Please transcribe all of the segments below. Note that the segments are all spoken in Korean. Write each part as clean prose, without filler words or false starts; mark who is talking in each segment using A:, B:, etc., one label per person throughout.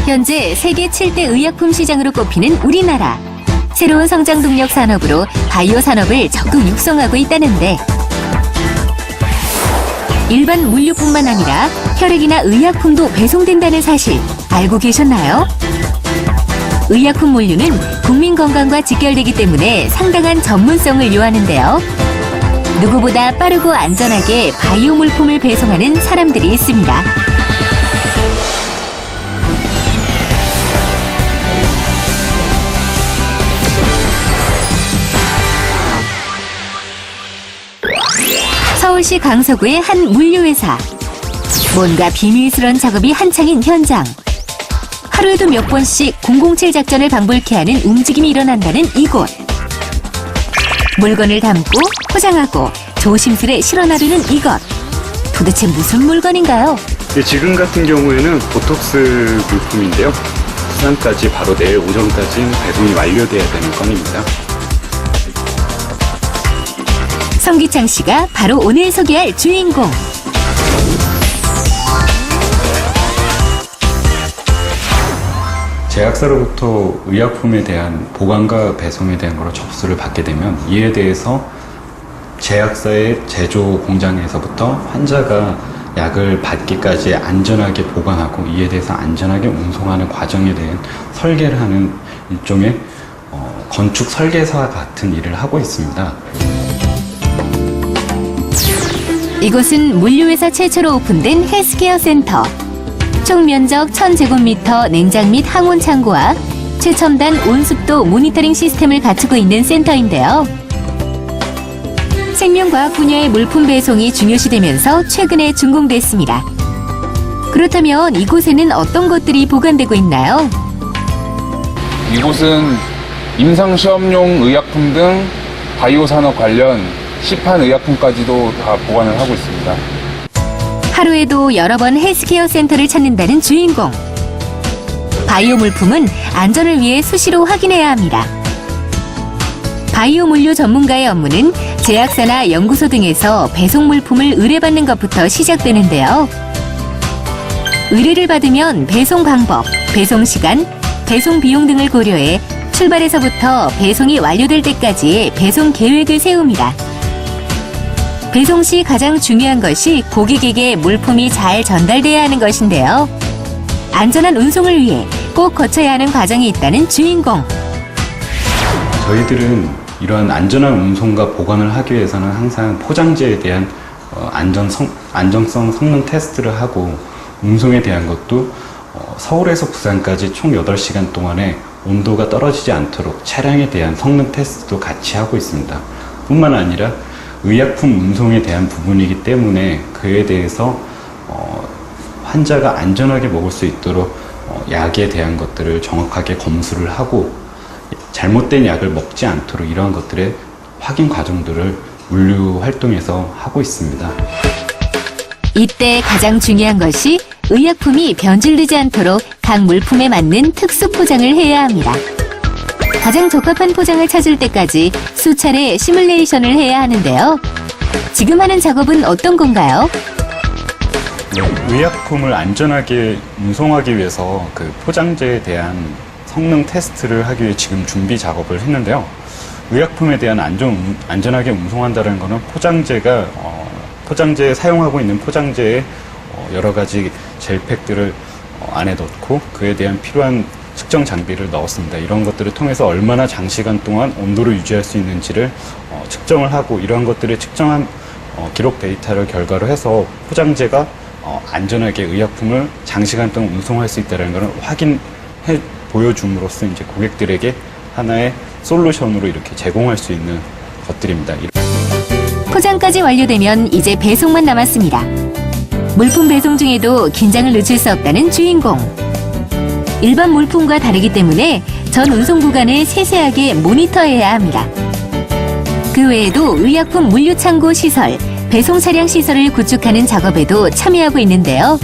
A: 현재 세계 7대 의약품 시장으로 꼽히는 우리나라. 새로운 성장 동력 산업으로 바이오 산업을 적극 육성하고 있다는데 일반 물류뿐만 아니라 혈액이나 의약품도 배송된다는 사실 알고 계셨나요? 의약품 물류는 국민 건강과 직결되기 때문에 상당한 전문성을 요하는데요. 누구보다 빠르고 안전하게 바이오 물품을 배송하는 사람들이 있습니다. 서울시 강서구의 한 물류회사. 뭔가 비밀스러운 작업이 한창인 현장. 하루에도 몇 번씩 007 작전을 방불케 하는 움직임이 일어난다는 이곳. 물건을 담고 포장하고 조심스레 실어나르는 이것. 도대체 무슨 물건인가요?
B: 네, 지금 같은 경우에는 보톡스 물품인데요. 부산까지 바로 내일 오전까지 배송이 완료돼야 되는 건입니다.
A: 성기창 씨가 바로 오늘 소개할 주인공.
B: 제약사로부터 의약품에 대한 보관과 배송에 대한 걸 접수를 받게 되면 이에 대해서 제약사의 제조 공장에서부터 환자가 약을 받기까지 안전하게 보관하고 이에 대해서 안전하게 운송하는 과정에 대한 설계를 하는 일종의 건축 설계사 같은 일을 하고 있습니다.
A: 이곳은 물류회사 최초로 오픈된 헬스케어 센터. 총 면적 1000제곱미터 냉장 및 항온 창고와 최첨단 온습도 모니터링 시스템을 갖추고 있는 센터인데요. 생명과학 분야의 물품 배송이 중요시되면서 최근에 준공됐습니다. 그렇다면 이곳에는 어떤 것들이 보관되고 있나요?
C: 이곳은 임상시험용 의약품 등 바이오 산업 관련 시판 의약품까지도 다 보관을 하고 있습니다.
A: 하루에도 여러 번 헬스케어 센터를 찾는다는 주인공. 바이오 물품은 안전을 위해 수시로 확인해야 합니다. 바이오 물류 전문가의 업무는 제약사나 연구소 등에서 배송 물품을 의뢰받는 것부터 시작되는데요. 의뢰를 받으면 배송 방법, 배송 시간, 배송 비용 등을 고려해 출발에서부터 배송이 완료될 때까지의 배송 계획을 세웁니다. 배송 시 가장 중요한 것이 고객에게 물품이 잘 전달돼야 하는 것인데요. 안전한 운송을 위해 꼭 거쳐야 하는 과정이 있다는 주인공.
B: 저희들은 이러한 안전한 운송과 보관을 하기 위해서는 항상 포장재에 대한 안정성 성능 테스트를 하고 운송에 대한 것도 서울에서 부산까지 총 8시간 동안에 온도가 떨어지지 않도록 차량에 대한 성능 테스트도 같이 하고 있습니다. 뿐만 아니라 의약품 운송에 대한 부분이기 때문에 그에 대해서 환자가 안전하게 먹을 수 있도록 약에 대한 것들을 정확하게 검수를 하고 잘못된 약을 먹지 않도록 이러한 것들의 확인 과정들을 물류 활동에서 하고 있습니다.
A: 이때 가장 중요한 것이 의약품이 변질되지 않도록 각 물품에 맞는 특수 포장을 해야 합니다. 가장 적합한 포장을 찾을 때까지 수차례 시뮬레이션을 해야 하는데요. 지금 하는 작업은 어떤 건가요?
B: 의약품을 안전하게 운송하기 위해서 그 포장재에 대한 성능 테스트를 하기 위해 지금 준비 작업을 했는데요. 의약품에 대한 안전하게 운송한다는 것은 포장재에 사용하고 있는 포장재에 여러 가지 젤팩들을 안에 넣고 그에 대한 필요한 측정 장비를 넣었습니다. 이런 것들을 통해서 얼마나 장시간 동안 온도를 유지할 수 있는지를 측정을 하고 이러한 것들을 측정한 기록 데이터를 결과로 해서 포장재가 안전하게 의약품을 장시간 동안 운송할 수 있다는 것을 확인해 보여줌으로써 이제 고객들에게 하나의 솔루션으로 이렇게 제공할 수 있는 것들입니다.
A: 포장까지 완료되면 이제 배송만 남았습니다. 물품 배송 중에도 긴장을 늦출 수 없다는 주인공. 일반 물품과 다르기 때문에 전 운송 구간을 세세하게 모니터해야 합니다. 그 외에도 의약품 물류 창고 시설, 배송 차량 시설을 구축하는 작업에도 참여하고 있는데요.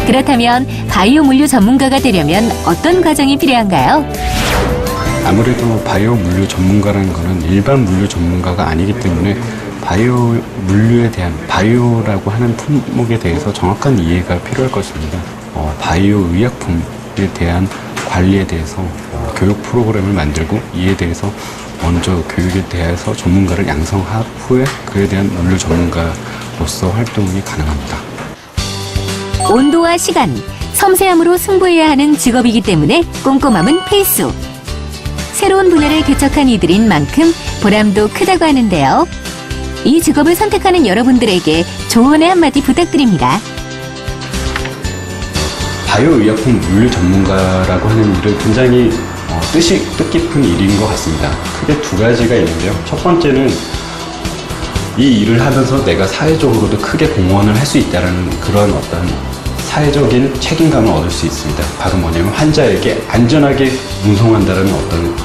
A: 그렇다면 바이오 물류 전문가가 되려면 어떤 과정이 필요한가요?
B: 아무래도 바이오 물류 전문가라는 것은 일반 물류 전문가가 아니기 때문에 바이오 물류에 대한 바이오라고 하는 품목에 대해서 정확한 이해가 필요할 것입니다. 바이오 의약품 물류에 대한 관리에 대해서 교육 프로그램을 만들고 이에 대해서 먼저 교육에 대해서 전문가를 양성한 후에 그에 대한 물류 전문가로서 활동이 가능합니다.
A: 온도와 시간, 섬세함으로 승부해야 하는 직업이기 때문에 꼼꼼함은 필수. 새로운 분야를 개척한 이들인 만큼 보람도 크다고 하는데요. 이 직업을 선택하는 여러분들에게 조언의 한마디 부탁드립니다.
B: 바이오의약품 물류 전문가라고 하는 일은 굉장히 뜻깊은 일인 것 같습니다. 크게 두 가지가 있는데요. 첫 번째는 이 일을 하면서 내가 사회적으로도 크게 공헌을 할 수 있다는 그런 어떤 사회적인 책임감을 얻을 수 있습니다. 바로 뭐냐면 환자에게 안전하게 운송한다는 어떤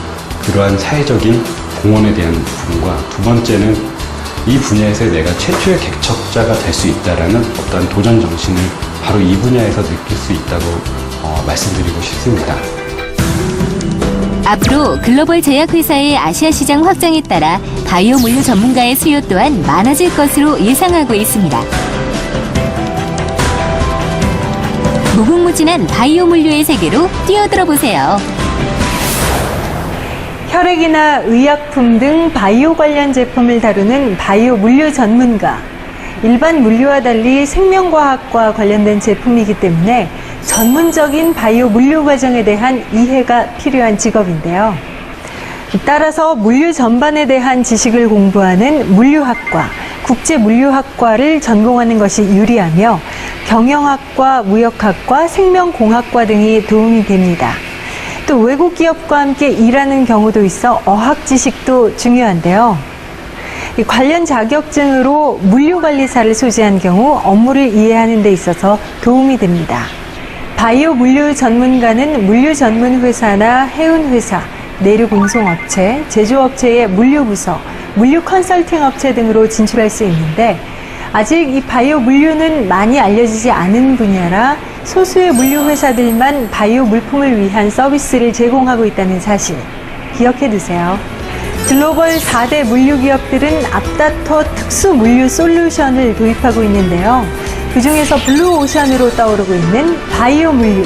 B: 그러한 사회적인 공헌에 대한 부분과 두 번째는 이 분야에서 내가 최초의 개척자가 될 수 있다는 어떤 도전 정신을 바로 이 분야에서 느낄 수 있다고 말씀드리고 싶습니다.
A: 앞으로 글로벌 제약회사의 아시아 시장 확장에 따라 바이오 물류 전문가의 수요 또한 많아질 것으로 예상하고 있습니다. 무궁무진한 바이오 물류의 세계로 뛰어들어 보세요.
D: 혈액이나 의약품 등 바이오 관련 제품을 다루는 바이오 물류 전문가. 일반 물류와 달리 생명과학과 관련된 제품이기 때문에 전문적인 바이오 물류 과정에 대한 이해가 필요한 직업인데요. 따라서 물류 전반에 대한 지식을 공부하는 물류학과, 국제물류학과를 전공하는 것이 유리하며 경영학과, 무역학과, 생명공학과 등이 도움이 됩니다. 또 외국 기업과 함께 일하는 경우도 있어 어학 지식도 중요한데요. 관련 자격증으로 물류관리사를 소지한 경우 업무를 이해하는 데 있어서 도움이 됩니다. 바이오 물류 전문가는 물류 전문 회사나 해운회사, 내륙 운송업체, 제조업체의 물류부서, 물류 컨설팅 업체 등으로 진출할 수 있는데 아직 이 바이오 물류는 많이 알려지지 않은 분야라 소수의 물류 회사들만 바이오 물품을 위한 서비스를 제공하고 있다는 사실 기억해 두세요. 글로벌 4대 물류 기업들은 앞다퉈 특수 물류 솔루션을 도입하고 있는데요. 그중에서 블루오션으로 떠오르고 있는 바이오 물류.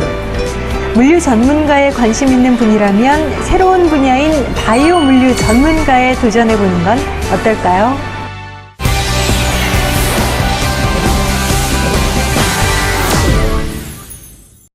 D: 물류 전문가에 관심 있는 분이라면 새로운 분야인 바이오 물류 전문가에 도전해 보는 건 어떨까요?